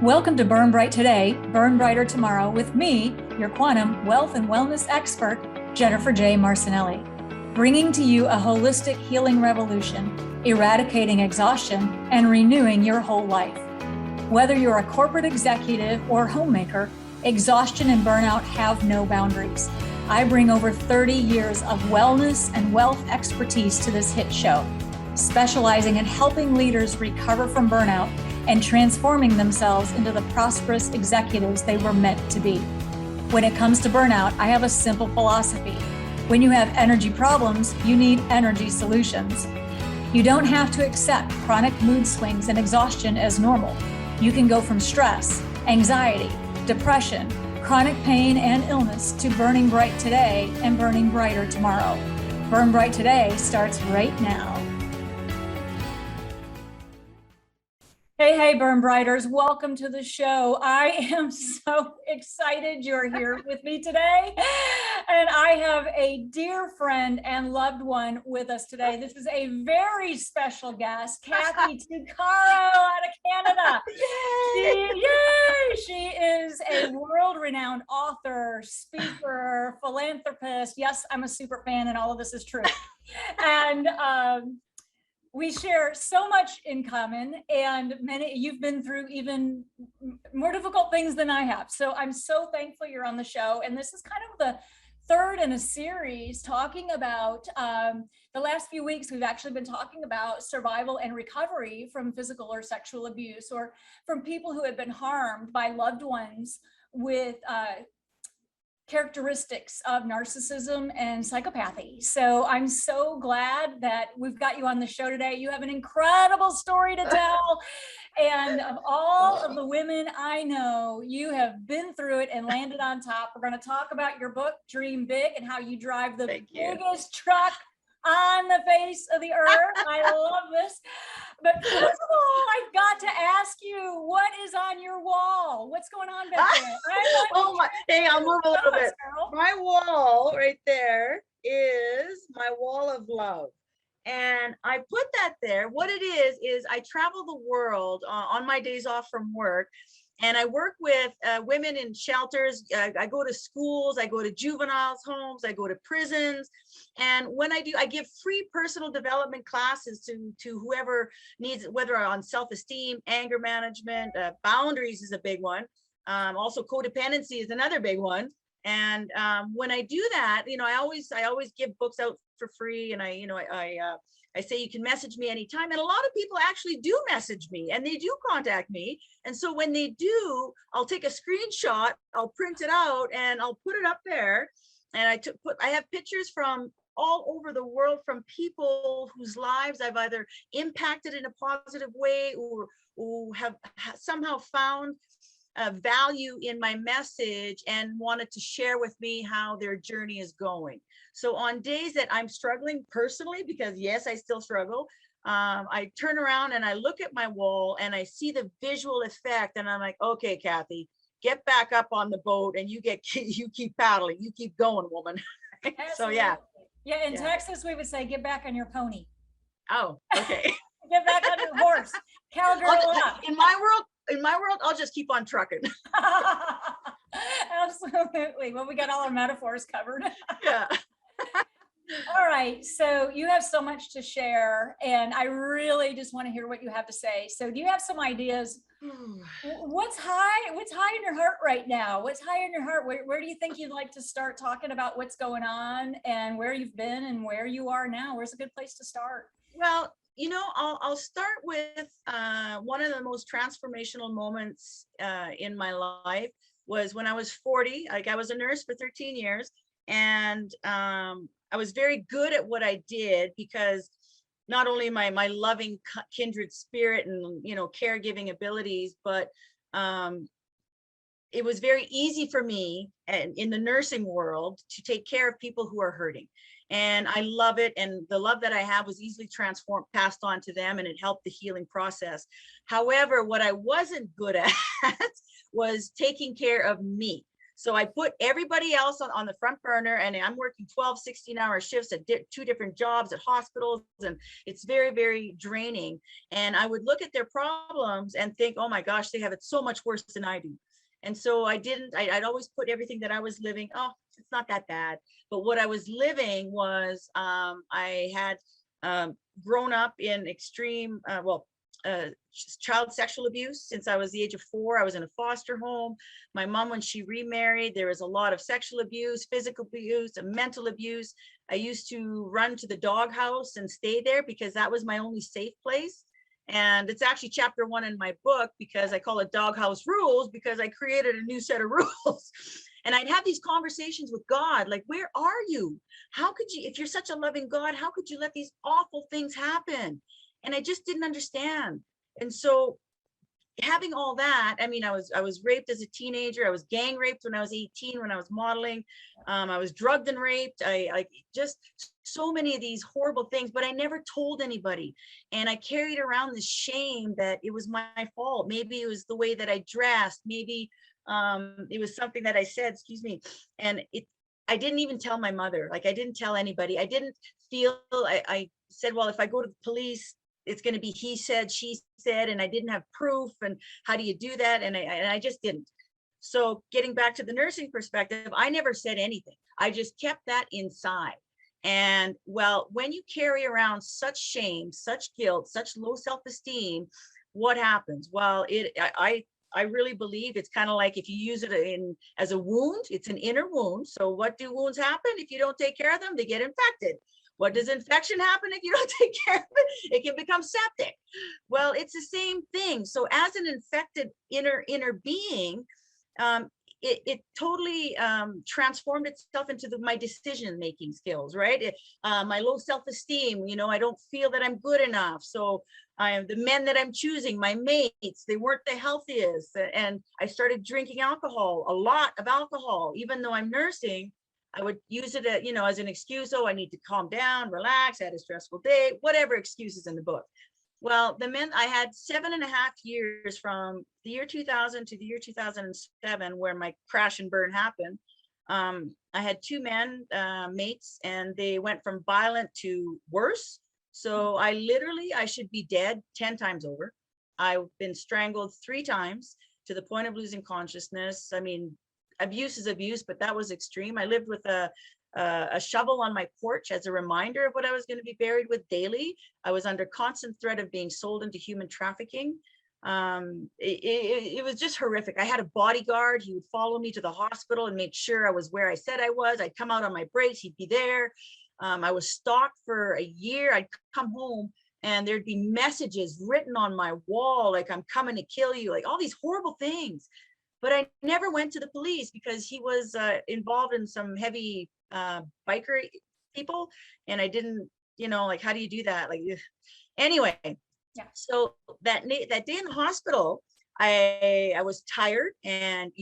Welcome to Burn Bright Today, Burn Brighter Tomorrow with me, your quantum wealth and wellness expert, Jennifer J. Marcinelli, bringing to you a holistic healing revolution, eradicating exhaustion, and renewing your whole life. Whether you're a corporate executive or homemaker, exhaustion and burnout have no boundaries. I bring over 30 years of wellness and wealth expertise to this hit show, specializing in helping leaders recover from burnout and transforming themselves into the prosperous executives they were meant to be. When it comes to burnout, I have a simple philosophy. When you have energy problems, you need energy solutions. You don't have to accept chronic mood swings and exhaustion as normal. You can go from stress, anxiety, depression, chronic pain and illness to burning bright today and burning brighter tomorrow. Burn Bright Today starts right now. Hey, Burn Brighters, welcome to the show. I am so excited you're here with me today. And I have a dear friend and loved one with us today. This is a very special guest, Kathy Tuccaro out of Canada. She is a world-renowned author, speaker, philanthropist. Yes, I'm a super fan and all of this is true. And we share so much in common, and you've been through even more difficult things than I have. So I'm so thankful you're on the show. And this is kind of the third in a series talking about the last few weeks. We've actually been talking about survival and recovery from physical or sexual abuse, or from people who have been harmed by loved ones with characteristics of narcissism and psychopathy. So I'm so glad that we've got you on the show today. You have an incredible story to tell. And of all of the women I know, you have been through it and landed on top. We're going to talk about your book, Dream Big, and how you drive the biggest truck on the face of the earth. I love this. But first of all, I've got to ask you, what is on your wall? What's going on back there? Oh my, hey, I'll move a little bit. My wall right there is my wall of love. And I put that there. What it is I travel the world on my days off from work. And I work with women in shelters. I go to schools, I go to juveniles homes, I go to prisons. And when I do, I give free personal development classes to whoever needs, whether on self-esteem, anger management, boundaries is a big one. Also codependency is another big one. And when I do that, I always give books out for free. And I say you can message me anytime. And a lot of people actually do message me and they do contact me. And so when they do, I'll take a screenshot, I'll print it out and I'll put it up there. And I have pictures from all over the world from people whose lives I've either impacted in a positive way or who have somehow found value in my message and wanted to share with me how their journey is going. So on days that I'm struggling personally, because yes, I still struggle, I turn around and I look at my wall and I see the visual effect and I'm like, okay, Kathy, get back up on the boat and you keep paddling, you keep going, woman. So yeah. Yeah, in Texas, we would say, get back on your pony. Oh, okay. Get back on your horse. Cowgirl up. In my world, I'll just keep on trucking. Absolutely. Well, we got all our metaphors covered. Yeah. All right. So you have so much to share, and I really just want to hear what you have to say. So do you have some ideas? What's high in your heart right now? What's high in your heart? Where do you think you'd like to start talking about what's going on and where you've been and where you are now? Where's a good place to start? Well, I'll start with one of the most transformational moments in my life was when I was 40. Like, I was a nurse for 13 years, and I was very good at what I did because not only my loving kindred spirit and caregiving abilities, but it was very easy for me in the nursing world to take care of people who are hurting. And I love it. And the love that I have was easily passed on to them, and it helped the healing process. However, what I wasn't good at was taking care of me. So I put everybody else on the front burner, and I'm working 12, 16-hour shifts at two different jobs at hospitals. And it's very, very draining. And I would look at their problems and think, oh my gosh, they have it so much worse than I do. And so I'd always put everything that I was living, oh, it's not that bad. But what I was living was, I had grown up in extreme, child sexual abuse since I was the age of 4. I was in a foster home. My mom, when she remarried, there was a lot of sexual abuse, physical abuse, and mental abuse. I used to run to the doghouse and stay there because that was my only safe place. And it's actually chapter 1 in my book, because I call it Doghouse Rules, because I created a new set of rules. And I'd have these conversations with God, like, where are you? How could you, if you're such a loving God, how could you let these awful things happen? And I just didn't understand. And so having all that, I mean, I was raped as a teenager. I was gang raped when I was 18, when I was modeling. I was drugged and raped. I just so many of these horrible things, but I never told anybody. And I carried around this shame that it was my fault. Maybe it was the way that I dressed. Maybe it was something that I said, excuse me. And I didn't even tell my mother. Like, I didn't tell anybody. I didn't feel, I said, well, if I go to the police, it's going to be he said, she said, and I didn't have proof. And how do you do that? And I just didn't. So getting back to the nursing perspective, I never said anything. I just kept that inside. And well, when you carry around such shame, such guilt, such low self-esteem, what happens? Well, I really believe it's kind of like if you use it as a wound, it's an inner wound. So what do wounds happen? If you don't take care of them, they get infected. What does infection happen if you don't take care of it? It can become septic. Well, it's the same thing. So as an infected inner being, it totally transformed itself into my decision-making skills, right? My low self-esteem, I don't feel that I'm good enough. So the men that I'm choosing, my mates, they weren't the healthiest. And I started drinking alcohol, a lot of alcohol, even though I'm nursing. I would use it as an excuse. Oh, I need to calm down, relax, I had a stressful day, whatever excuses in the book. Well, I had 7.5 years from the year 2000 to the year 2007, where my crash and burn happened. I had 2 men, mates, and they went from violent to worse. So I should be dead 10 times over. I've been strangled 3 times to the point of losing consciousness. I mean, abuse is abuse, but that was extreme. I lived with a shovel on my porch as a reminder of what I was going to be buried with daily. I was under constant threat of being sold into human trafficking. It was just horrific. I had a bodyguard. He would follow me to the hospital and make sure I was where I said I was. I'd come out on my breaks. He'd be there. I was stalked for a year. I'd come home and there'd be messages written on my wall, like, I'm coming to kill you, like all these horrible things. But I never went to the police because he was involved in some heavy biker people. And I didn't, like, how do you do that? Like, anyway, yeah. So that day in the hospital, I was tired, and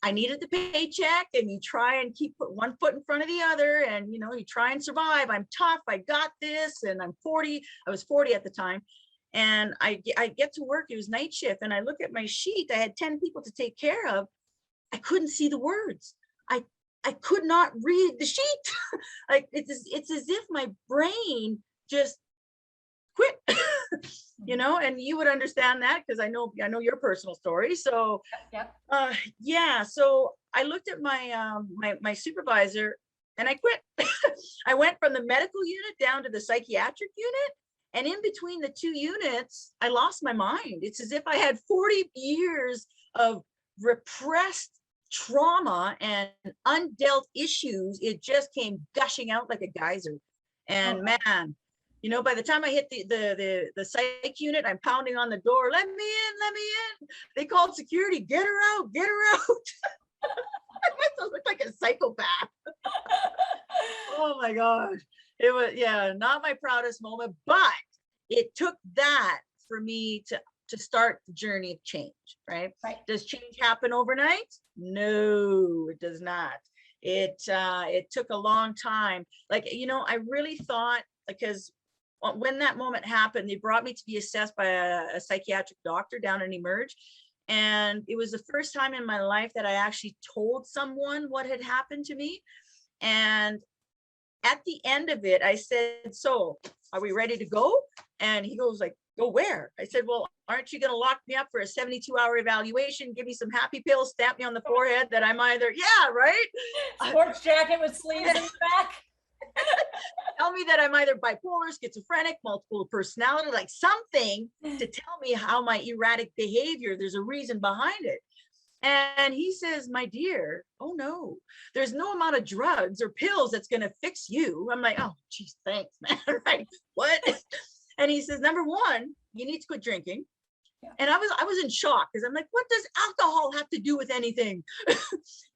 I needed the paycheck, and you try and put one foot in front of the other, and, you try and survive. I'm tough. I got this. And I'm 40. I was 40 at the time. And I get to work, it was night shift, and I look at my sheet, I had 10 people to take care of. I couldn't see the words. I could not read the sheet. Like, it's as if my brain just quit, and you would understand that because I know your personal story. So yeah, so I looked at my supervisor and I quit. I went from the medical unit down to the psychiatric unit. And in between the 2 units, I lost my mind. It's as if I had 40 years of repressed trauma and undealt issues. It just came gushing out like a geyser. And man, by the time I hit the psych unit, I'm pounding on the door. Let me in. They called security. Get her out. I must have looked like a psychopath. Oh my gosh. It was, not my proudest moment, but it took that for me to start the journey of change, right? Does change happen overnight? No, it does not. It took a long time. Like, I really thought, because when that moment happened, they brought me to be assessed by a psychiatric doctor down in Emerge. And it was the first time in my life that I actually told someone what had happened to me. And at the end of it, I said, so are we ready to go? And he goes like, go where? I said, well, aren't you going to lock me up for a 72-hour evaluation, give me some happy pills, stamp me on the forehead that I'm either, yeah, right? Sports jacket with sleeves in the back. Tell me that I'm either bipolar, schizophrenic, multiple personality, like something to tell me how my erratic behavior, there's a reason behind it. And he says, my dear, oh no, there's no amount of drugs or pills that's going to fix you. I'm like, oh, geez, thanks, man. Right? What? And he says, number one, you need to quit drinking. Yeah. And I was in shock because I'm like, what does alcohol have to do with anything?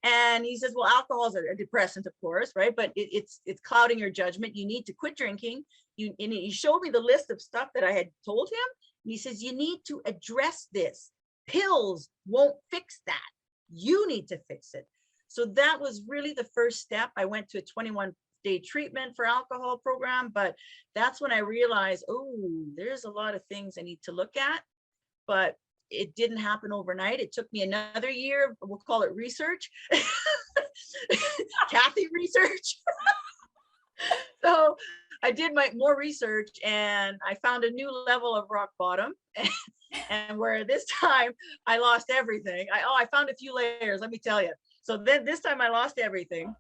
And he says, well, alcohol is a depressant, of course, right? But it's clouding your judgment. You need to quit drinking. And he showed me the list of stuff that I had told him. And he says, you need to address this. Pills won't fix that. You need to fix it. So that was really the first step. I went to a 21-day treatment for alcohol program, but that's when I realized, oh, there's a lot of things I need to look at, but it didn't happen overnight. It took me another year. We'll call it research. Kathy research. So I did more research and I found a new level of rock bottom. And where this time I lost everything. I found a few layers, let me tell you. So then this time I lost everything.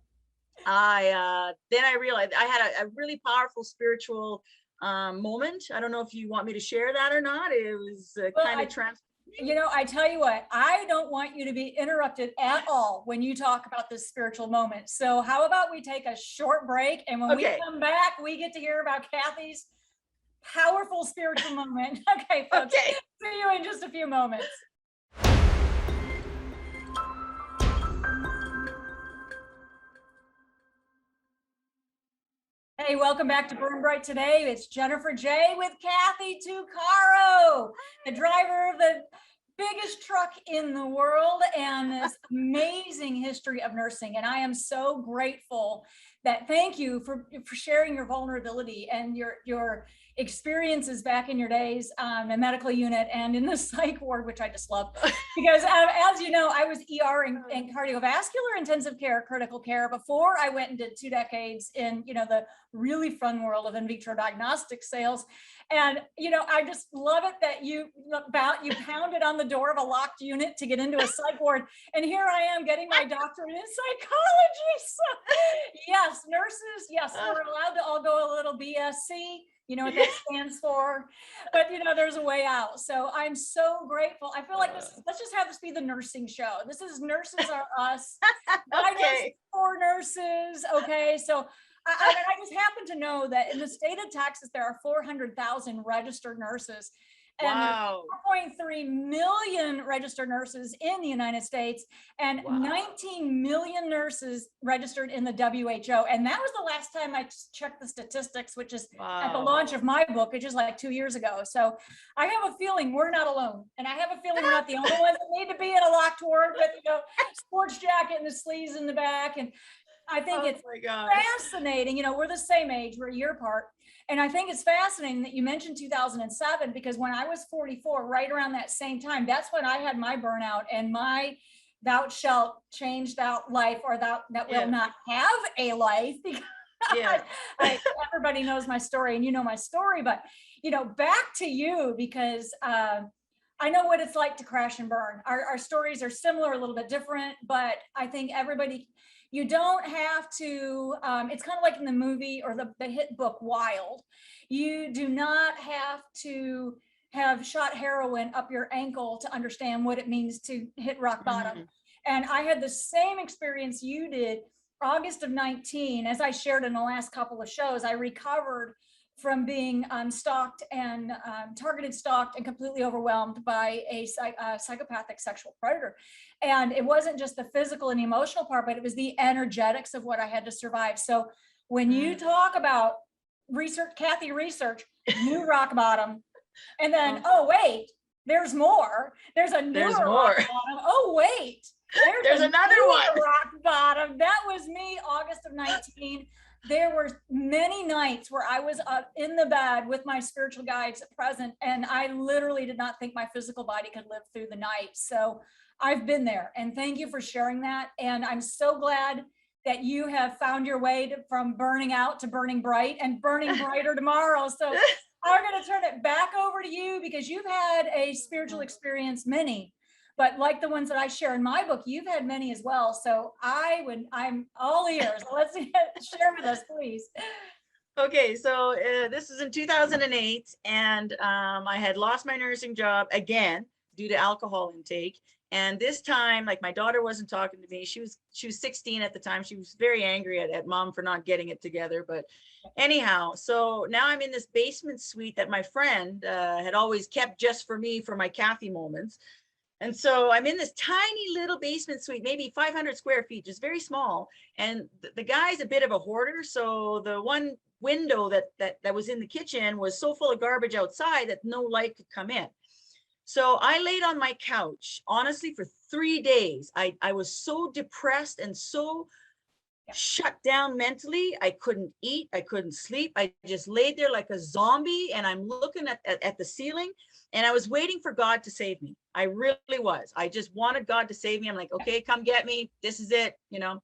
Then I realized I had a really powerful spiritual moment. I don't know if you want me to share that or not. It was kind of you know, I tell you what, I don't want you to be interrupted at all when you talk about this spiritual moment. So how about we take a short break, and when we come back, we get to hear about Kathy's powerful spiritual moment. Okay, folks. Okay. See you in just a few moments. Hey, welcome back to Burn Bright Today. It's Jennifer J with Kathy Tuccaro, the driver of the biggest truck in the world and this amazing history of nursing. And I am so grateful that, thank you for sharing your vulnerability and your experiences back in your days in the medical unit and in the psych ward, which I just love. Because as you know, I was ER and cardiovascular intensive care, critical care before I went and did 2 decades in, you know, the really fun world of in vitro diagnostic sales. And, you know, I just love it that you pounded on the door of a locked unit to get into a psych ward. And here I am getting my doctorate in psychology. So yes, nurses, yes, we're allowed to all go a little BSc. You know what that stands for, but you know, there's a way out. So I'm so grateful. I feel like let's just have this be the nursing show. This is Nurses Are Us. Okay. For nurses. Okay. So I just happen to know that in the state of Texas, there are 400,000 registered nurses. And 4.3 million registered nurses in the United States and 19 million nurses registered in the WHO. And that was the last time I checked the statistics, which is at the launch of my book, which is like 2 years ago. So I have a feeling we're not alone. And I have a feeling we're not the only ones that need to be in a locked ward with, you know, sports jacket and the sleeves in the back. And I think it's fascinating. You know, we're the same age, we're a year apart. And I think it's fascinating that you mentioned 2007, because when I was 44, right around that same time, that's when I had my burnout and my thou shalt change thou life, or thou that will not have a life. Because everybody knows my story and you know my story, but you know, back to you, because I know what it's like to crash and burn. Our stories are similar, a little bit different, but I think everybody, you don't have to, it's kind of like in the movie or the hit book Wild. You do not have to have shot heroin up your ankle to understand what it means to hit rock bottom. And I had the same experience you did. August of 19, as I shared in the last couple of shows, I recovered from being stalked and targeted, stalked, and completely overwhelmed by a psychopathic sexual predator. And it wasn't just the physical and the emotional part, but it was the energetics of what I had to survive. So when you talk about research, Kathy research, new rock bottom, and then, oh, wait, there's more. There's a newer rock bottom. Oh, wait, there's another one. Rock bottom. That was me, August of 19. There were many nights where I was up in the bed with my spiritual guides present, and I literally did not think my physical body could live through the night. So I've been there, and thank you for sharing that. And I'm so glad that you have found your way from burning out to burning bright and burning brighter tomorrow. So I'm going to turn it back over to you, because you've had a spiritual experience, many, but like the ones that I share in my book, you've had many as well. So I'm all ears. Let's share with us, please. Okay, so this is in 2008, and I had lost my nursing job again due to alcohol intake. And this time, like, my daughter wasn't talking to me. She was 16 at the time. She was very angry at mom for not getting it together. But anyhow, so now I'm in this basement suite that my friend had always kept just for me for my Kathy moments. And so I'm in this tiny little basement suite, maybe 500 square feet, just very small. And the guy's a bit of a hoarder. So the one window that was in the kitchen was so full of garbage outside that no light could come in. So I laid on my couch, honestly, for 3 days. I was so depressed and so shut down mentally. I couldn't eat, I couldn't sleep. I just laid there like a zombie, and I'm looking at the ceiling, and I was waiting for God to save me. I really was. I just wanted God to save me. I'm like, okay, come get me. This is it, you know.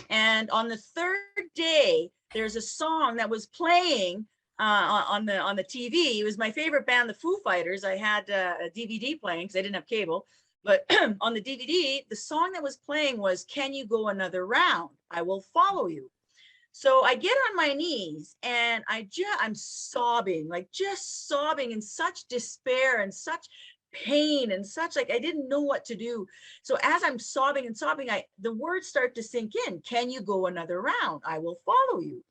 And on the third day, there's a song that was playing on the TV. It was my favorite band, the Foo Fighters. I had a DVD playing because I didn't have cable. But on the DVD, the song that was playing was "Can You Go Another Round? I Will Follow You." So I get on my knees, and I'm sobbing, like just sobbing in such despair and such pain and such, like I didn't know what to do. So as I'm sobbing and sobbing, the words start to sink in. Can you go another round? I will follow you.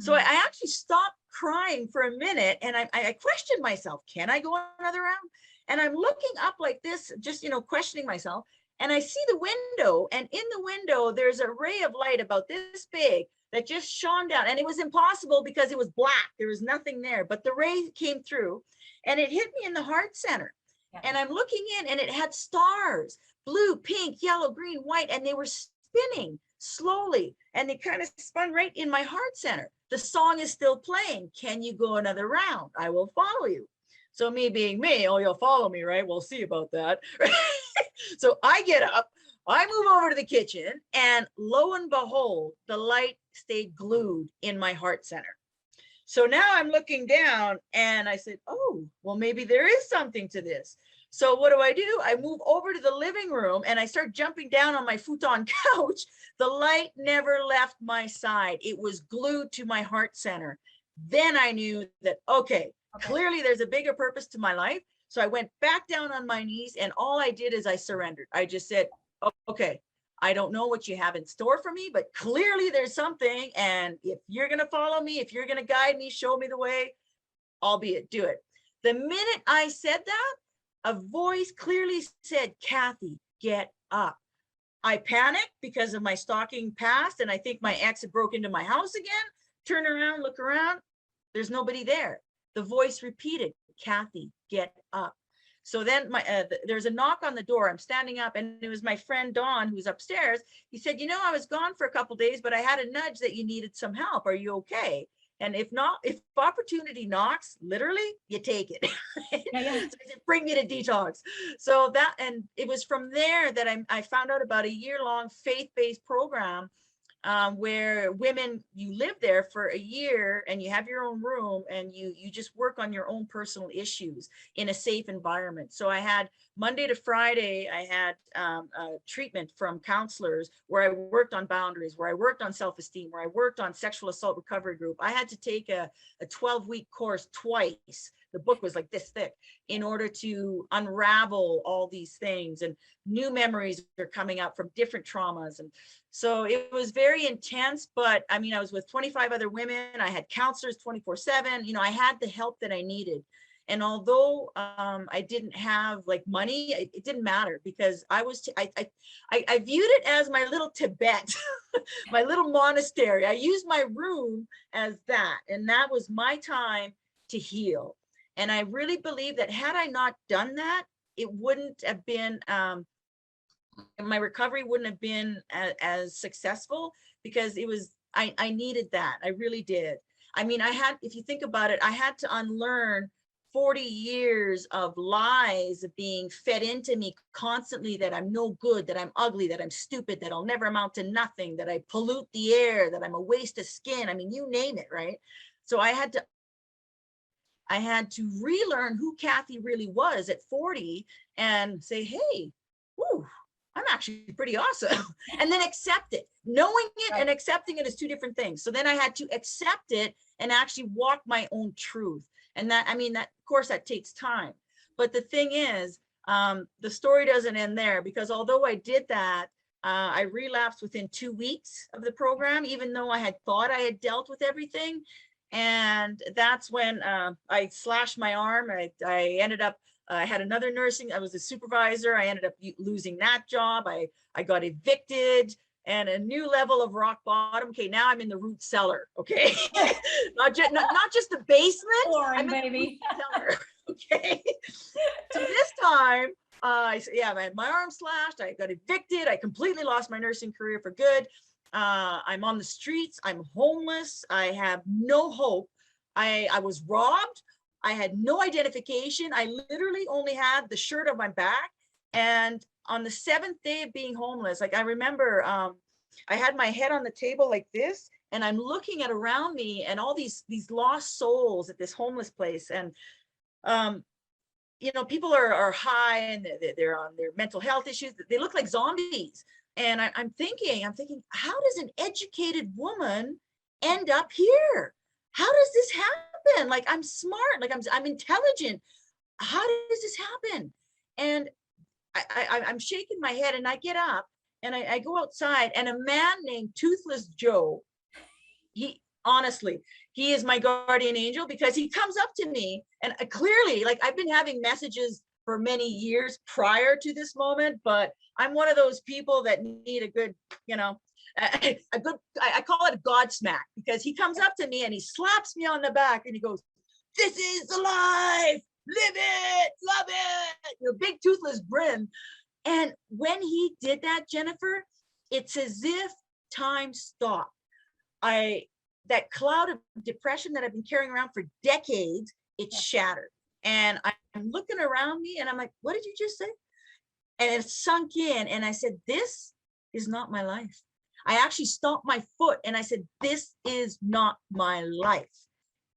So I actually stopped crying for a minute, and I questioned myself. Can I go another round? And I'm looking up like this, just, you know, questioning myself. And I see the window, and in the window, there's a ray of light about this big that just shone down. And it was impossible because it was black. There was nothing there, but the ray came through, and it hit me in the heart center. Yeah. And I'm looking in, and it had stars, blue, pink, yellow, green, white, and they were spinning slowly, and they kind of spun right in my heart center. The song is still playing. Can you go another round? I will follow you. So me being me, oh, you'll follow me, right? We'll see about that. So I get up, I move over to the kitchen, and lo and behold, the light stayed glued in my heart center. So now I'm looking down, and I said, oh, well, maybe there is something to this. So what do? I move over to the living room, and I start jumping down on my futon couch. The light never left my side. It was glued to my heart center. Then I knew that, okay, clearly there's a bigger purpose to my life. So I went back down on my knees, and all I did is I surrendered. I just said, okay, I don't know what you have in store for me, but clearly there's something. And if you're going to follow me, if you're going to guide me, show me the way, albeit do it. The minute I said that, a voice clearly said, Kathy, get up. I panicked because of my stalking past, and I think my ex had broke into my house again. Turn around, look around. There's nobody there. The voice repeated, Kathy, get up. So then there's a knock on the door. I'm standing up, and it was my friend Dawn, who's upstairs. He said, you know, I was gone for a couple of days, but I had a nudge that you needed some help. Are you okay? And if not, if opportunity knocks, literally, you take it. Yeah. So I said, bring me to detox. So that, and it was from there that I found out about a year-long faith-based program where women, you live there for a year, and you have your own room, and you just work on your own personal issues in a safe environment. So I had Monday to Friday, I had treatment from counselors where I worked on boundaries, where I worked on self-esteem, where I worked on sexual assault recovery group. I had to take a 12-week course twice. The book was like this thick in order to unravel all these things, and new memories are coming up from different traumas. And so it was very intense, but I mean, I was with 25 other women. I had counselors 24/7. You know, I had the help that I needed. And although I didn't have like money, it didn't matter, because I viewed it as my little Tibet, my little monastery. I used my room as that, and that was my time to heal. And I really believe that had I not done that, it wouldn't have been, my recovery wouldn't have been as successful, because it was, I needed that. I really did. I mean, if you think about it, I had to unlearn 40 years of lies being fed into me constantly, that I'm no good, that I'm ugly, that I'm stupid, that I'll never amount to nothing, that I pollute the air, that I'm a waste of skin. I mean, you name it, right? So I had to relearn who Kathy really was at 40 and say, hey, whoo, I'm actually pretty awesome. And then accept it. Knowing it and accepting it is two different things. So then I had to accept it and actually walk my own truth. And that, I mean, that, of course, that takes time. But the thing is, the story doesn't end there, because although I did that, I relapsed within 2 weeks of the program, even though I had thought I had dealt with everything. And that's when I slashed my arm. I ended up, I had another nursing, I was a supervisor. I ended up losing that job. I got evicted, and a new level of rock bottom. Okay, now I'm in the root cellar. Okay, not just the basement. Boring, I'm in baby. the root cellar. Okay, so this time, yeah, my arm slashed. I got evicted. I completely lost my nursing career for good. I'm on the streets. I'm homeless. I have no hope. I was robbed. I had no identification. I literally only had the shirt on my back. And on the 7th day of being homeless, like I remember, I had my head on the table like this, and I'm looking at around me and all these lost souls at this homeless place. And, you know, people are high, and they're on their mental health issues. They look like zombies. And I'm thinking, how does an educated woman end up here? How does this happen? Like, I'm smart, like I'm intelligent. How does this happen? And I'm shaking my head, and I get up and I go outside, and a man named Toothless Joe, he honestly, he is my guardian angel, because he comes up to me, and clearly, like, I've been having messages for many years prior to this moment, but I'm one of those people that need a good, you know, I call it a God smack, because he comes up to me and he slaps me on the back and he goes, "This is the life, live it, love it," you know, big toothless grin. And when he did that, Jennifer, it's as if time stopped. That cloud of depression that I've been carrying around for decades, it shattered. And I'm looking around me and I'm like, what did you just say? And it sunk in, and I said, this is not my life. I actually stomped my foot and I said, this is not my life.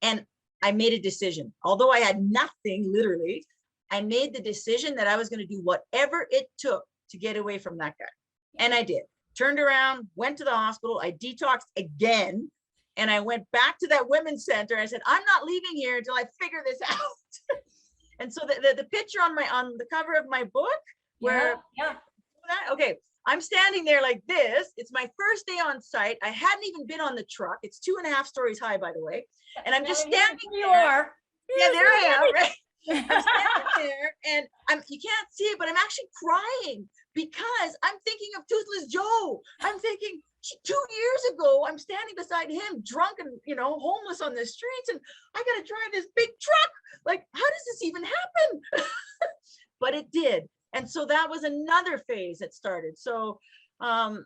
And I made a decision. Although I had nothing, literally, I made the decision that I was going to do whatever it took to get away from that guy. And I did. Turned around, went to the hospital. I detoxed again. And I went back to that women's center. I said, I'm not leaving here until I figure this out. And so the picture on the cover of my book, where, okay, I'm standing there like this. It's my first day on site. I hadn't even been on the truck. It's 2.5 stories high, by the way. And I'm just standing there. Yeah, there I am, right? I'm standing there, and you can't see it, but I'm actually crying, because I'm thinking of Toothless Joe. I'm thinking, 2 years ago, I'm standing beside him, drunk and, you know, homeless on the streets, and I got to drive this big truck. Like, how does this even happen? But it did. And so that was another phase that started. So I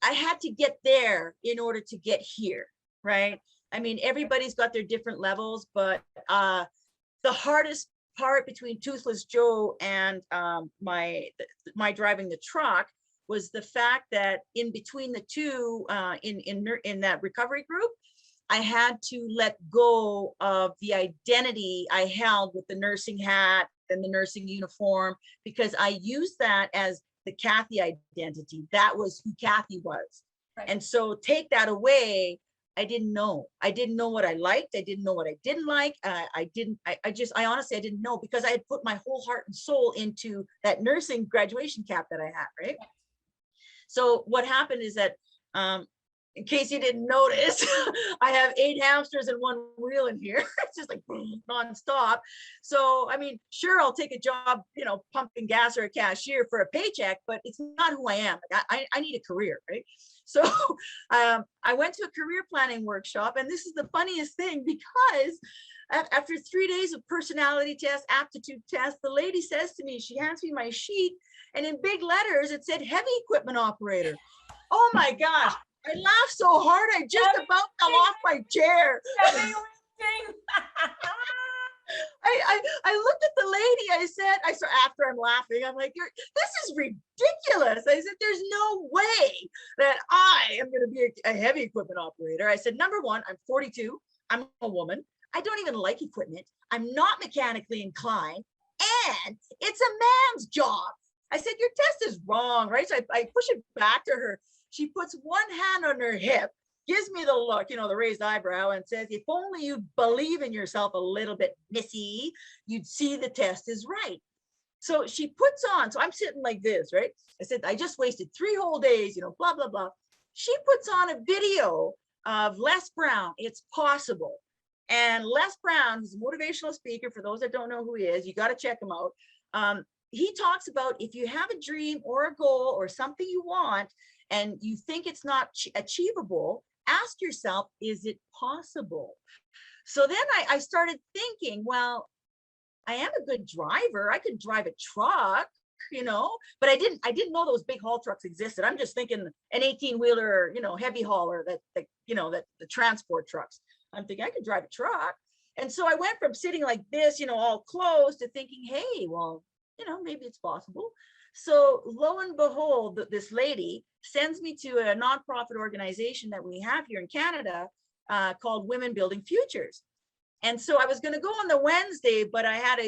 had to get there in order to get here, right? I mean, everybody's got their different levels, but the hardest part between Toothless Joe and my driving the truck was the fact that in between the two, in that recovery group, I had to let go of the identity I held with the nursing hat and the nursing uniform, because I used that as the Kathy identity. That was who Kathy was. Right. And so take that away, I didn't know. I didn't know what I liked. I didn't know what I didn't like. I honestly, I didn't know, because I had put my whole heart and soul into that nursing graduation cap that I had, right? So what happened is that, in case you didn't notice, I have 8 hamsters and 1 wheel in here. It's just like nonstop. So, I mean, sure, I'll take a job, you know, pumping gas or a cashier for a paycheck, but it's not who I am. Like, I need a career, right? So I went to a career planning workshop, and this is the funniest thing, because after 3 days of personality test, aptitude test, the lady says to me, she hands me my sheet, and in big letters, it said heavy equipment operator. Oh my gosh. I laughed so hard, I just about fell off my chair. I looked at the lady, I said, after I'm laughing, I'm like, this is ridiculous. I said, there's no way that I am going to be a heavy equipment operator. I said, number one, I'm 42. I'm a woman. I don't even like equipment. I'm not mechanically inclined. And it's a man's job. I said, your test is wrong, right? So I push it back to her. She puts one hand on her hip, gives me the look, the raised eyebrow, and says, if only you believe in yourself a little bit, missy, you'd see the test is right. So she puts on, so I'm sitting like this, right? I said, I just wasted 3 whole days, blah, blah, blah. She puts on a video of Les Brown, It's Possible. And Les Brown, who's a motivational speaker, for those that don't know who he is, you got to check him out. He talks about if you have a dream or a goal or something you want, and you think it's not achievable, ask yourself, is it possible? So then I started thinking, well, I am a good driver. I could drive a truck, but I didn't know those big haul trucks existed. I'm just thinking an 18-wheeler, heavy hauler, that the transport trucks. I'm thinking I could drive a truck. And so I went from sitting like this, all closed, to thinking, hey, well, maybe it's possible. So lo and behold, this lady sends me to a nonprofit organization that we have here in Canada called Women Building Futures. And so I was going to go on the Wednesday, but I had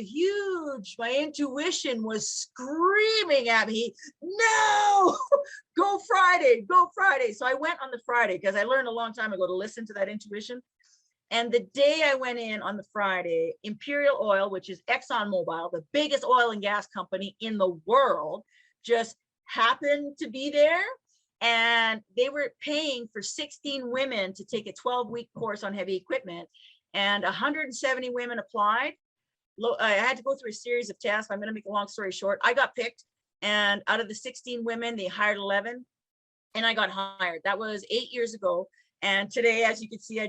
my intuition was screaming at me, no, go Friday, go Friday. So I went on the Friday because I learned a long time ago to listen to that intuition. And the day I went in on the Friday, Imperial Oil, which is ExxonMobil, the biggest oil and gas company in the world, just happened to be there. And they were paying for 16 women to take a 12-week course on heavy equipment. And 170 women applied. I had to go through a series of tests. I'm going to make a long story short. I got picked. And out of the 16 women, they hired 11. And I got hired. That was 8 years ago. And today, as you can see,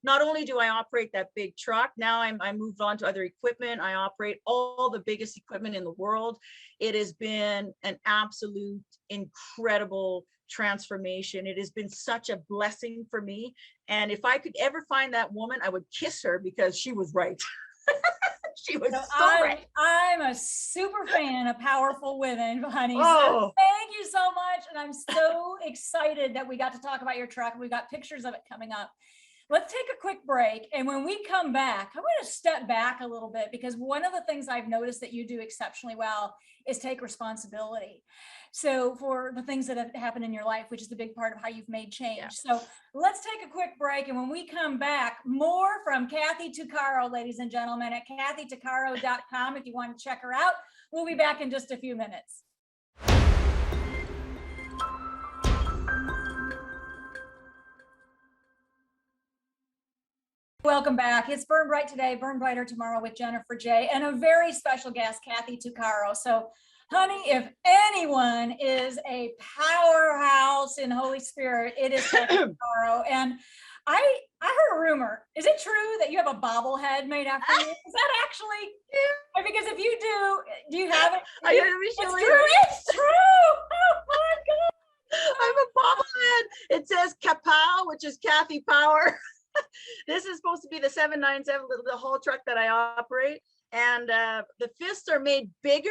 not only do I operate that big truck, now I moved on to other equipment. I operate all the biggest equipment in the world. It has been an absolute incredible transformation. It has been such a blessing for me. And if I could ever find that woman, I would kiss her because she was right. She was right. I'm a super fan of powerful women, honey. Oh. So thank you so much. And I'm so excited that we got to talk about your truck. We got pictures of it coming up. Let's take a quick break. And when we come back, I'm going to step back a little bit, because one of the things I've noticed that you do exceptionally well is take responsibility. So for the things that have happened in your life, which is the big part of how you've made change. Yeah. So let's take a quick break. And when we come back, more from Kathy Tuccaro, ladies and gentlemen, at kathytuccaro.com. If you want to check her out, we'll be back in just a few minutes. Welcome back. It's Burn Bright Today, Burn Brighter Tomorrow with Jennifer J. and a very special guest, Kathy Tuccaro. So, honey, if anyone is a powerhouse in Holy Spirit, it is Kathy Tuccaro. And I heard a rumor. Is it true that you have a bobblehead made after you? Is that actually? Yeah. Because if you do you have it? It's true. It's true. Oh my God. I'm a bobblehead. It says Kapow, which is Kathy Power. This is supposed to be the 797, the haul truck that I operate. And the fists are made bigger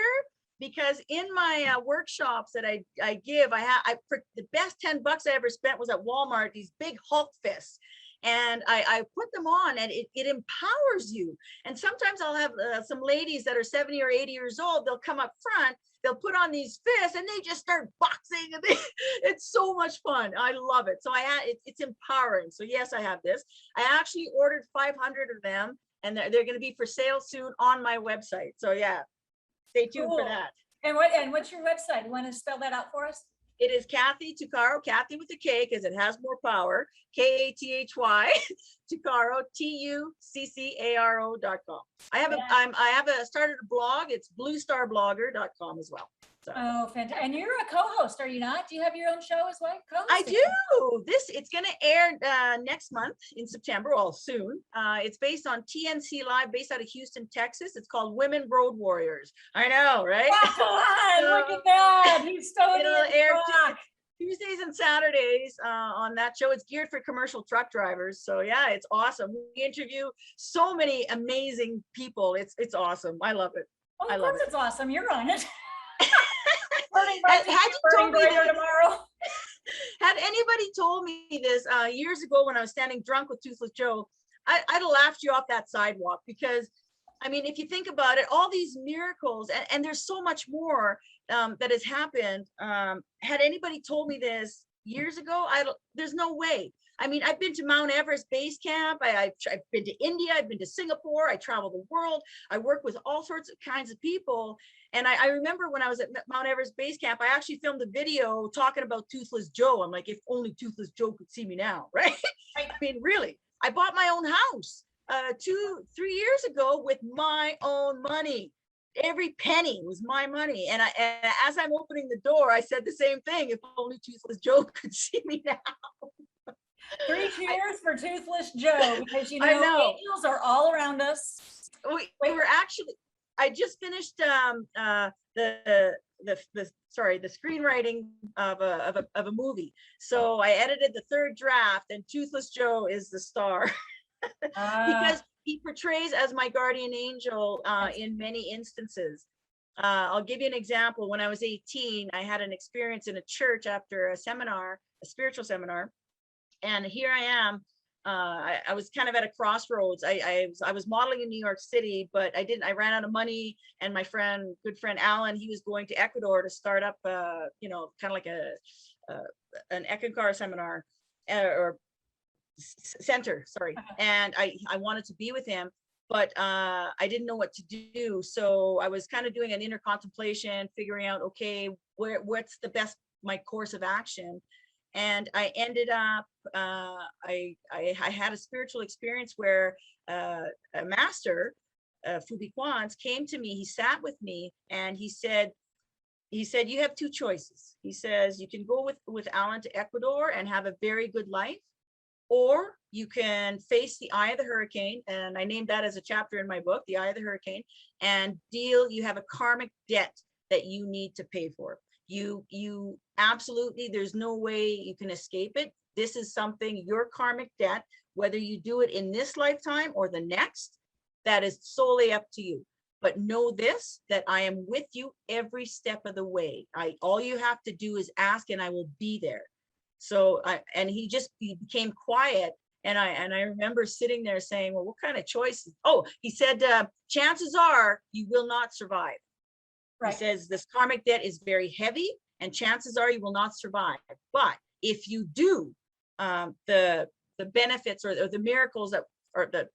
because in my workshops that I give, for the best $10 I ever spent was at Walmart, these big Hulk fists. And I put them on, and it empowers you. And sometimes I'll have some ladies that are 70 or 80 years old, they'll come up front, they'll put on these fists, and they just start boxing. And it's so much fun. I love it. So it's empowering. So yes, I have this. I actually ordered 500 of them, and they're going to be for sale soon on my website. So yeah, stay tuned for that. And what's your website? You want to spell that out for us? It is Kathy Tuccaro, Kathy with a K because it has more power. Kathy, Tuccaro, TUCCARO.com. I have started a blog. It's bluestarblogger.com as well. So. Oh, fantastic! And you're a co-host, are you not? Do you have your own show as well? I do. It's going to air next month in September, well, soon. It's based on TNC Live, based out of Houston, Texas. It's called Women Road Warriors. I know, right? Look at that! He's so it'll air Tuesdays and Saturdays on that show. It's geared for commercial truck drivers. So yeah, it's awesome. We interview so many amazing people. It's awesome. I love it. Well, I of love course it. it's awesome. You're on it. Had you told me this tomorrow. Had anybody told me this years ago when I was standing drunk with Toothless Joe, I'd have laughed you off that sidewalk, because I mean, if you think about it, all these miracles, and there's so much more that has happened. Had anybody told me this years ago, there's no way. I mean, I've been to Mount Everest base camp. I've been to India. I've been to Singapore. I travel the world. I work with all sorts of kinds of people. And I remember when I was at Mount Everest base camp, I actually filmed a video talking about Toothless Joe. I'm like, if only Toothless Joe could see me now, right? I mean, really, I bought my own house 3 years ago with my own money. Every penny was my money. And as I'm opening the door, I said the same thing. If only Toothless Joe could see me now. 3 cheers for Toothless Joe, because you know, I know. angels are all around us. We were actually, I just finished the screenwriting of a movie. So I edited the 3rd draft, and Toothless Joe is the star. Because he portrays as my guardian angel in many instances. I'll give you an example. When I was 18, I had an experience in a church after a seminar, a spiritual seminar. And here I am. I was kind of at a crossroads. I was modeling in New York City, but I ran out of money. And my good friend Alan, he was going to Ecuador to start up, you know, kind of like an Eckankar seminar or center, sorry. And I wanted to be with him, but I didn't know what to do. So I was kind of doing an inner contemplation, figuring out, okay, what's the best, my course of action. And I ended up, I had a spiritual experience where a master, Fubi Kwans, came to me. He sat with me and he said, you have 2 choices. He says, you can go with Alan to Ecuador and have a very good life, or you can face the eye of the hurricane. And I named that as a chapter in my book, The Eye of the Hurricane, and you have a karmic debt that you need to pay for. You absolutely, there's no way you can escape it. This is something, your karmic debt, whether you do it in this lifetime or the next, that is solely up to you. But know this, that I am with you every step of the way. All you have to do is ask, and I will be there. So he became quiet, and I remember sitting there saying, well, what kind of choices? Oh, he said, chances are you will not survive. Right. He says this karmic debt is very heavy, and chances are you will not survive. But if you do, the benefits or the miracles that, or the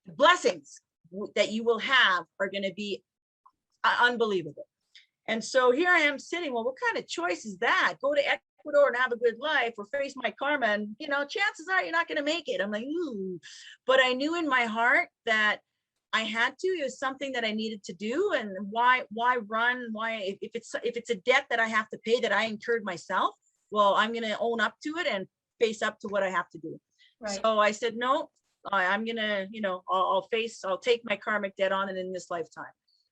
blessings that you will have are going to be unbelievable. And so here I am sitting, well, what kind of choice is that? Go to Ecuador and have a good life, or face my karma, and, you know, chances are you're not going to make it. I'm like, ooh. But I knew in my heart that I had to. It was something that I needed to do. And why run? Why, if it's a debt that I have to pay that I incurred myself, well, I'm going to own up to it and face up to what I have to do. Right. So I said, no, I'm going to, you know, I'll take my karmic debt on, and in this lifetime.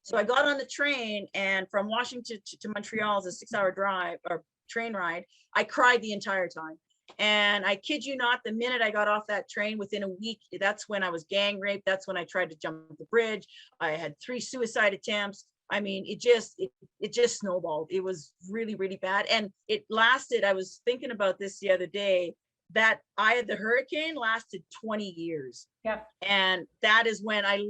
So I got on the train, and from Washington to Montreal is a 6-hour drive or train ride. I cried the entire time. And I kid you not, the minute I got off that train, within a week, that's when I was gang raped. That's when I tried to jump the bridge. I had 3 suicide attempts. I mean, it just snowballed. It was really, really bad. And it lasted, I was thinking about this the other day, that eye of the hurricane lasted 20 years. Yeah. And that is when I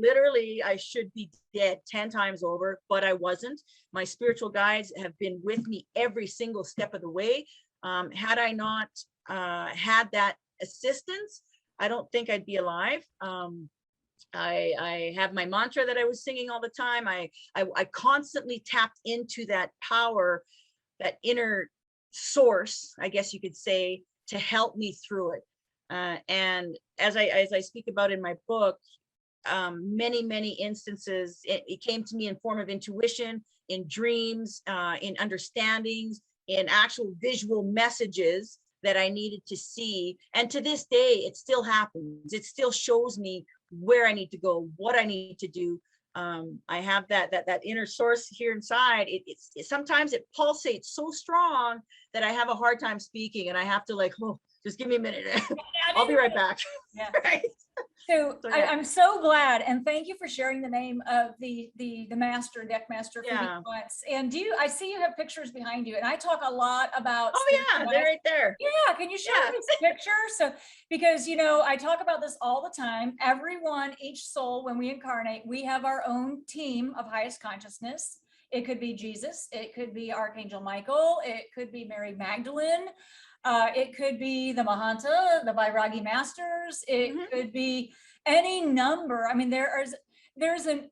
should be dead 10 times over, but I wasn't. My spiritual guides have been with me every single step of the way. Had I not had that assistance, I don't think I'd be alive. I have my mantra that I was singing all the time. I constantly tapped into that power, that inner source, I guess you could say, to help me through it. And as I speak about in my book, many instances, it came to me in form of intuition, in dreams, in understandings, in actual visual messages that I needed to see. And to this day, it still happens. It still shows me where I need to go, what I need to do. I have that inner source here inside. Sometimes it pulsates so strong that I have a hard time speaking, and I have to like, oh, just give me a minute. I'll be right back. Yeah. Right. So, yeah. I'm so glad, and thank you for sharing the name of the master, deck master for Yeah. me once. And I see you have pictures behind you, and I talk a lot about. Oh yeah, they're right there. Yeah, can you show me this picture? So, because I talk about this all the time. Everyone, each soul, when we incarnate, we have our own team of highest consciousness. It could be Jesus, it could be Archangel Michael, it could be Mary Magdalene. It could be the Mahanta, the Vairagi masters. It could be any number. I mean, there's an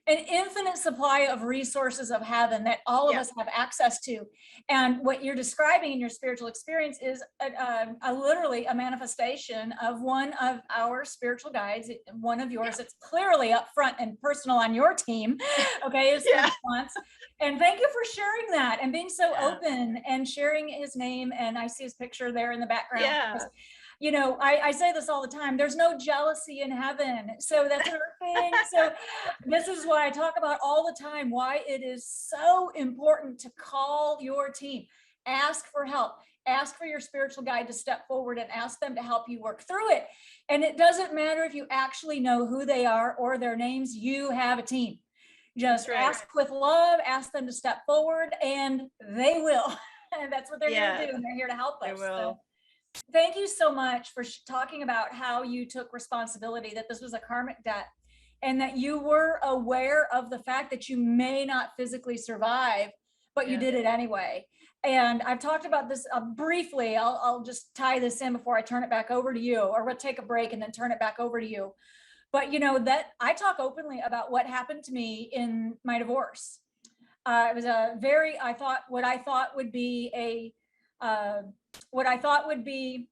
infinite supply of resources of heaven that all of us have access to. And what you're describing in your spiritual experience is literally a manifestation of one of our spiritual guides, one of yours. It's clearly up front and personal on your team. Okay. Response. And thank you for sharing that and being so open and sharing his name. And I see his picture there in the background. Yeah. I say this all the time, there's no jealousy in heaven. So that's our thing. So this is what I talk about all the time, why it is so important to call your team, ask for help, ask for your spiritual guide to step forward and ask them to help you work through it. And it doesn't matter if you actually know who they are or their names, you have a team. Just ask with love, ask them to step forward, and they will. And that's what they're here to do. And they're here to help us. So thank you so much for talking about how you took responsibility, that this was a karmic debt, and that you were aware of the fact that you may not physically survive, but you did it anyway. And I've talked about this briefly. I'll just tie this in before I turn it back over to you, or we'll take a break and then turn it back over to you. But that I talk openly about what happened to me in my divorce. It was what I thought would be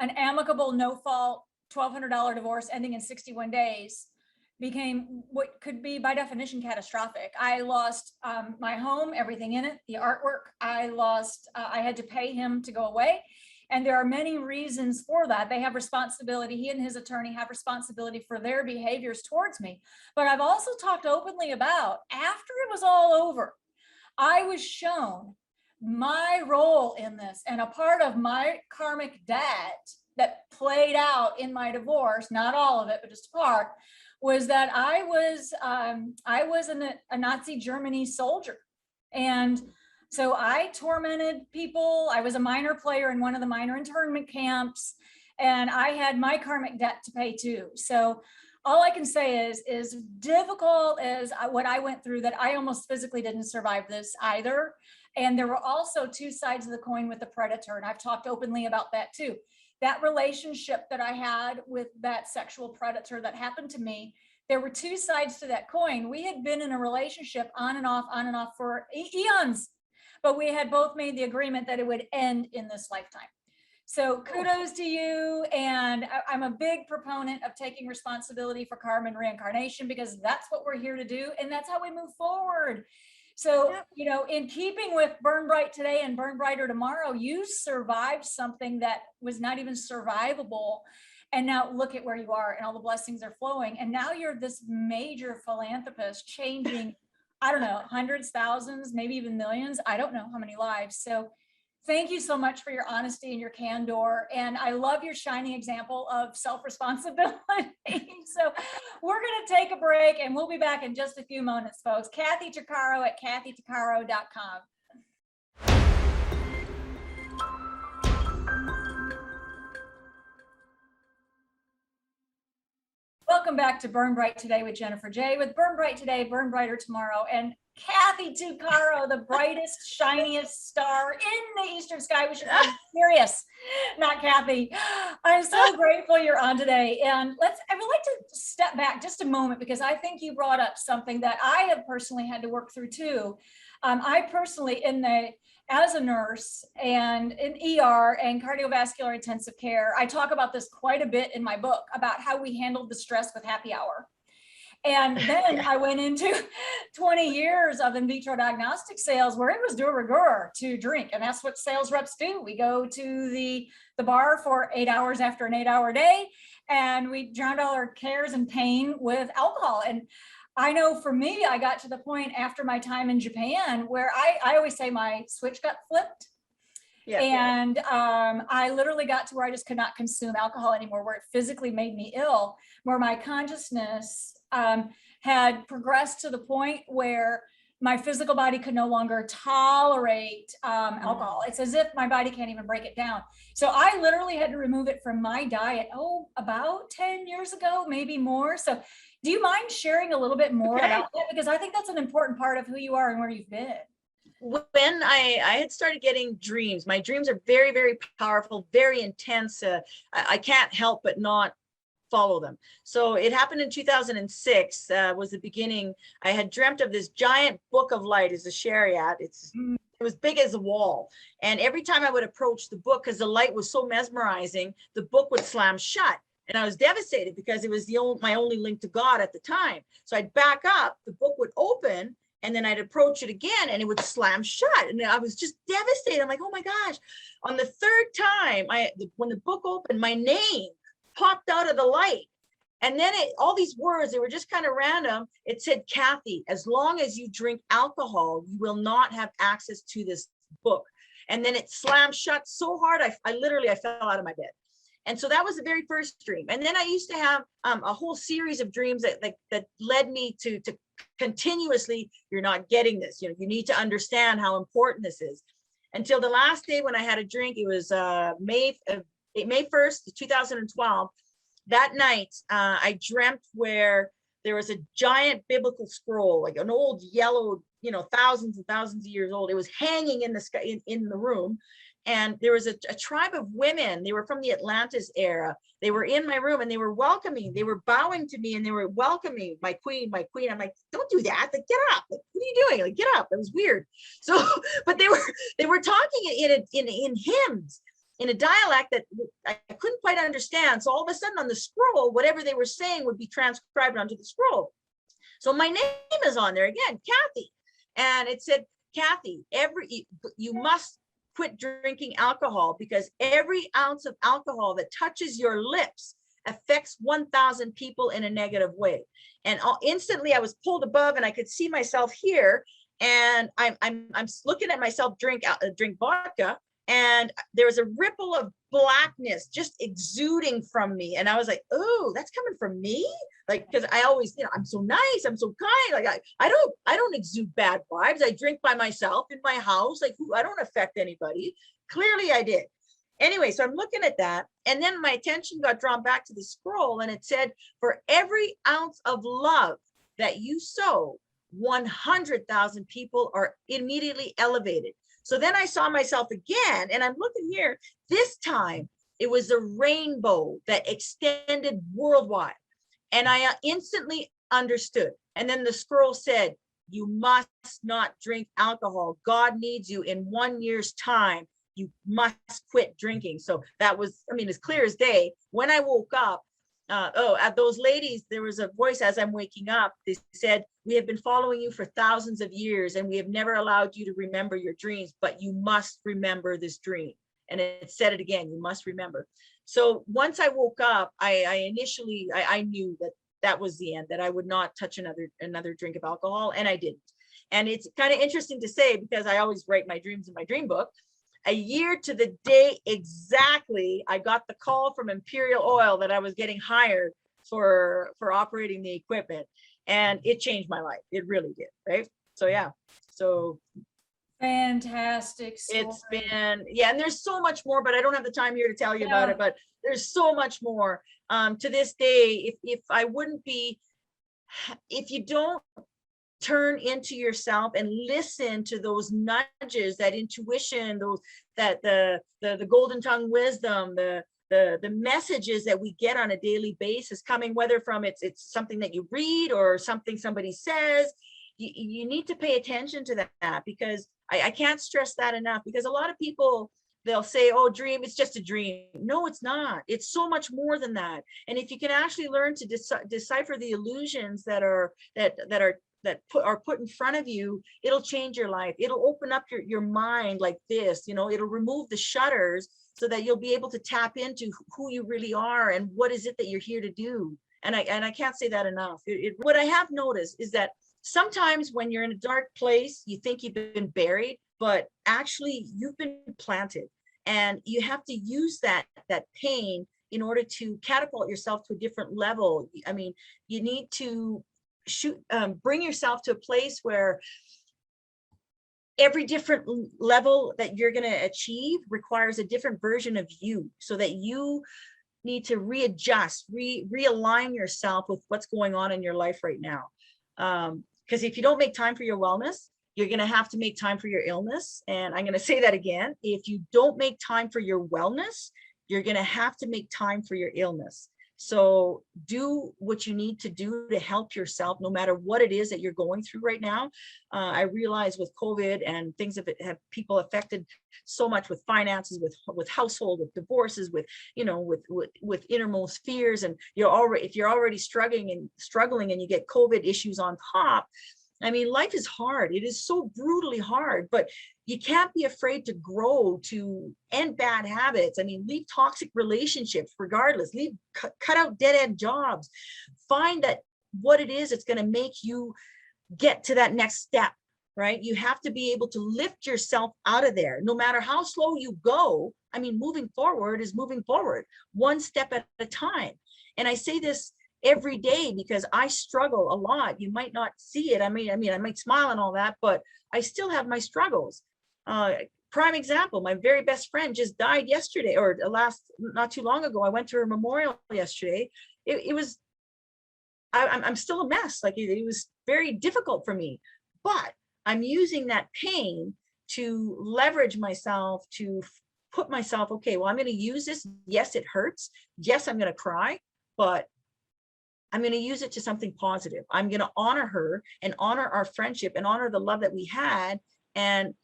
an amicable, no fault, $1,200 divorce ending in 61 days became what could be by definition catastrophic. I lost my home, everything in it, the artwork. I had to pay him to go away. And there are many reasons for that. They have responsibility. He and his attorney have responsibility for their behaviors towards me. But I've also talked openly about, after it was all over, I was shown my role in this, and a part of my karmic debt that played out in my divorce, not all of it, but just a part, was that I was a Nazi Germany soldier. And so I tormented people. I was a minor player in one of the minor internment camps, and I had my karmic debt to pay too. So all I can say is difficult as what I went through, that I almost physically didn't survive this either. And there were also two sides of the coin with the predator. And I've talked openly about that too. That relationship that I had with that sexual predator that happened to me, there were two sides to that coin. We had been in a relationship on and off for eons, but we had both made the agreement that it would end in this lifetime. So kudos to you. And I'm a big proponent of taking responsibility for karma and reincarnation, because that's what we're here to do. And that's how we move forward. So, in keeping with Burn Bright Today and Burn Brighter Tomorrow, you survived something that was not even survivable. And now look at where you are, and all the blessings are flowing. And now you're this major philanthropist, changing, I don't know, hundreds, thousands, maybe even millions. I don't know how many lives. So thank you so much for your honesty and your candor. And I love your shining example of self-responsibility. So we're going to take a break, and we'll be back in just a few moments, folks. Kathy Tuccaro at kathytuccaro.com. Welcome back to Burn Bright Today with Jennifer J. With Burn Bright Today, Burn Brighter Tomorrow, and Kathy Tuccaro, the brightest, shiniest star in the eastern sky. We should be serious, not Kathy. I'm so grateful you're on today. And I would like to step back just a moment, because I think you brought up something that I have personally had to work through too. I personally, as a nurse and in ER and cardiovascular intensive care, I talk about this quite a bit in my book, about how we handled the stress with happy hour. And then Yeah. I went into 20 years of in vitro diagnostic sales where it was de rigueur to drink. And that's what sales reps do. We go to the bar for 8 hours after an 8-hour day, and we drowned all our cares and pain with alcohol. And I know for me, I got to the point after my time in Japan where I always say my switch got flipped. Yeah. And I literally got to where I just could not consume alcohol anymore, where it physically made me ill, where my consciousness had progressed to the point where my physical body could no longer tolerate alcohol. It's as if my body can't even break it down. So I literally had to remove it from my diet, about 10 years ago, maybe more. So do you mind sharing a little bit more about that? Because I think that's an important part of who you are and where you've been. When I had started getting dreams, my dreams are very, very powerful, very intense. I can't help but not follow them. So it happened in 2006, was the beginning. I had dreamt of this giant book of light as a chariot. It was big as a wall. And every time I would approach the book, because the light was so mesmerizing, the book would slam shut. And I was devastated because it was my only link to God at the time. So I'd back up, the book would open, and then I'd approach it again and it would slam shut. And I was just devastated. I'm like, oh my gosh. On the third time, when the book opened, my name popped out of the light. And then all these words, they were just kind of random. It said, Kathy, as long as you drink alcohol, you will not have access to this book. And then it slammed shut so hard, I literally fell out of my bed. And so that was the very first dream. And then I used to have a whole series of dreams that led me to continuously, you're not getting this. You need to understand how important this is. Until the last day when I had a drink, it was May 1st, 2012. That night, I dreamt where there was a giant biblical scroll, like an old yellow, thousands and thousands of years old. It was hanging in the sky, in the room. And there was a tribe of women. They were from the Atlantis era. They were in my room and they were welcoming. They were bowing to me and they were welcoming my queen, my queen. I'm like, don't do that. Like, get up. Like, what are you doing? Like, get up. It was weird. So, but they were talking in hymns, in a dialect that I couldn't quite understand. So all of a sudden on the scroll, whatever they were saying would be transcribed onto the scroll. So my name is on there again, Kathy. And it said, Kathy, you must quit drinking alcohol because every ounce of alcohol that touches your lips affects 1,000 people in a negative way. And instantly I was pulled above and I could see myself here. And I'm looking at myself drink vodka, and there was a ripple of blackness just exuding from me. And I was like, oh, that's coming from me? Like, because I always, I'm so nice, I'm so kind. Like I don't exude bad vibes. I drink by myself in my house. Like, I don't affect anybody. Clearly I did. Anyway, so I'm looking at that. And then my attention got drawn back to the scroll, and it said, for every ounce of love that you sow, 100,000 people are immediately elevated. So then I saw myself again, and I'm looking here. This time it was a rainbow that extended worldwide. And I instantly understood. And then the scroll said, you must not drink alcohol. God needs you in 1 year's time. You must quit drinking. So that was, as clear as day. When I woke up, at those ladies, there was a voice as I'm waking up. They said, we have been following you for thousands of years and we have never allowed you to remember your dreams, but you must remember this dream. And it said it again, you must remember. So once I woke up, I knew that was the end, that I would not touch another drink of alcohol, and I didn't. And it's kind of interesting to say, because I always write my dreams in my dream book. A year to the day exactly, I got the call from Imperial Oil that I was getting hired for operating the equipment, and it changed my life. It really did, right? So yeah, so fantastic story. It's been, and there's so much more, but I don't have the time here to tell you about it, but there's so much more. To this day, if you don't turn into yourself and listen to those nudges, that intuition, the golden tongue wisdom, the messages that we get on a daily basis coming, whether from it's something that you read or something somebody says, you need to pay attention to that, because I can't stress that enough, because a lot of people they'll say, oh, dream, it's just a dream. No, it's not. It's so much more than that. And if you can actually learn to decipher the illusions that are put in front of you, it'll change your life. It'll open up your mind like this, you know, it'll remove the shutters so that you'll be able to tap into who you really are and what is it that you're here to do. And I can't say that enough. What I have noticed is that sometimes when you're in a dark place, you think you've been buried, but actually you've been planted, and you have to use that pain in order to catapult yourself to a different level. I mean, you need to bring yourself to a place where every different level that you're going to achieve requires a different version of you, so that you need to readjust, realign yourself with what's going on in your life right now. Because if you don't make time for your wellness, you're going to have to make time for your illness. And I'm going to say that again. If you don't make time for your wellness, you're going to have to make time for your illness. So do what you need to do to help yourself, no matter what it is that you're going through right now. I realize with COVID and things have people affected so much with finances, with household, with divorces, with, you know, with innermost fears. And if you're already struggling and you get COVID issues on top, I mean, life is hard. It is so brutally hard, but you can't be afraid to grow, to end bad habits. I mean, leave toxic relationships regardless, cut out dead-end jobs. Find that what it is that's going to make you get to that next step, right? You have to be able to lift yourself out of there, no matter how slow you go. I mean, moving forward is moving forward, one step at a time. And I say this every day because I struggle a lot. You might not see it. I mean, I might smile and all that, but I still have my struggles. Prime example, my very best friend just died yesterday, or not too long ago. I went to her memorial yesterday. I'm still a mess. Like it was very difficult for me, but I'm using that pain to leverage myself, to put myself, okay, well, I'm going to use this. Yes, it hurts. Yes, I'm going to cry, but I'm going to use it to something positive. I'm going to honor her and honor our friendship and honor the love that we had, and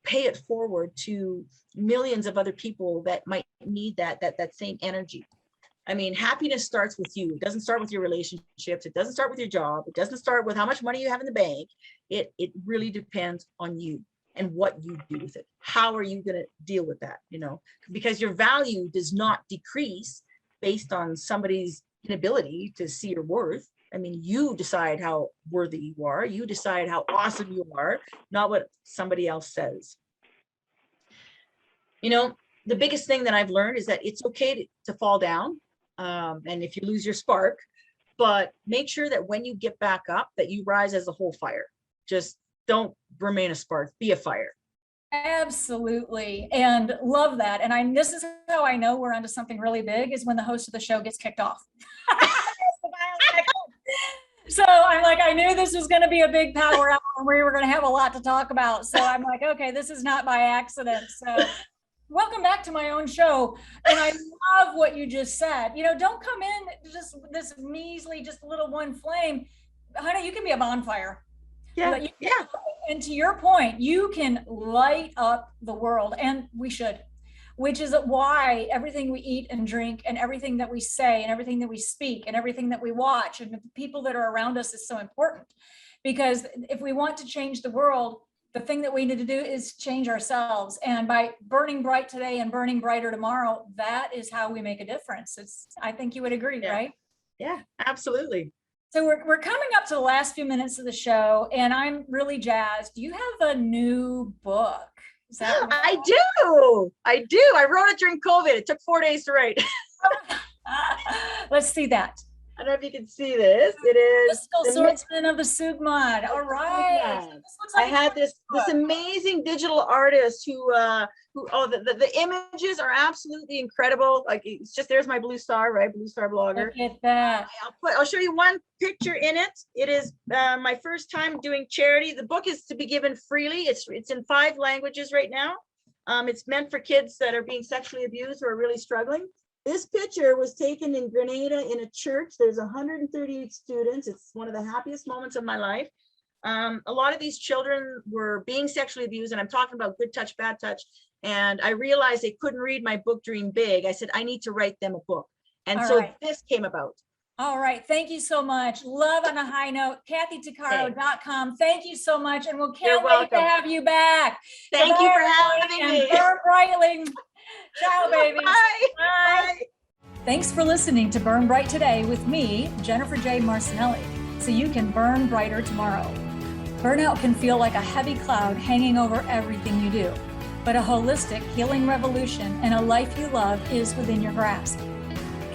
pay it forward to millions of other people that might need that same energy. I mean, happiness starts with you. It doesn't start with your relationships. It doesn't start with your job. It doesn't start with how much money you have in the bank. It really depends on you and what you do with it. How are you going to deal with that? You know, because your value does not decrease based on somebody's inability to see your worth. I mean, you decide how worthy you are. You decide how awesome you are, not what somebody else says. You know, the biggest thing that I've learned is that it's okay to fall down. And if you lose your spark, but make sure that when you get back up, that you rise as a whole fire. Just don't remain a spark, be a fire. Absolutely. And love that. And this is how I know we're onto something really big, is when the host of the show gets kicked off. So I'm like, I knew this was going to be a big power hour and we were going to have a lot to talk about. So I'm like, okay, this is not by accident. So welcome back to my own show. And I love what you just said. You know, don't come in just this measly, just a little one flame. Honey, you can be a bonfire. Yeah. And to your point, you can light up the world, and we should, which is why everything we eat and drink and everything that we say and everything that we speak and everything that we watch and the people that are around us is so important. Because if we want to change the world, the thing that we need to do is change ourselves. And by burning bright today and burning brighter tomorrow, that is how we make a difference. I think you would agree, right? Yeah, absolutely. So we're coming up to the last few minutes of the show, and I'm really jazzed. You have a new book. Is that right? I do. I wrote it during COVID. It took 4 days to write. Let's see that. I don't know if you can see this. It is Fiscal Swordsman of the Sugmod. All right. This looks like I had this amazing digital artist who the images are absolutely incredible. Like, it's just, there's my Blue Star, right? Blue Star blogger. Look at that. I'll show you one picture in it. It is my first time doing charity. The book is to be given freely. It's in 5 languages right now. It's meant for kids that are being sexually abused or are really struggling. This picture was taken in Grenada in a church. There's 138 students. It's one of the happiest moments of my life. A lot of these children were being sexually abused, and I'm talking about good touch, bad touch. And I realized they couldn't read my book, Dream Big. I said, I need to write them a book. And All so right. this came about. All right. Thank you so much. Love on a high note. KathyTuccaro.com. Thank you so much. And we'll can't wait to have you back. Thank you for having me. Burn brightly. Ciao, baby. Bye. Bye. Thanks for listening to Burn Bright Today with me, Jennifer J. Marcinelli, so you can burn brighter tomorrow. Burnout can feel like a heavy cloud hanging over everything you do, but a holistic healing revolution and a life you love is within your grasp.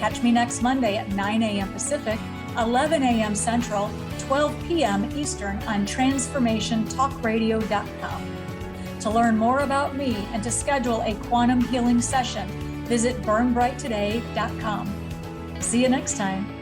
Catch me next Monday at 9 a.m. Pacific, 11 a.m. Central, 12 p.m. Eastern on transformationtalkradio.com. To learn more about me and to schedule a quantum healing session, visit burnbrighttoday.com. See you next time.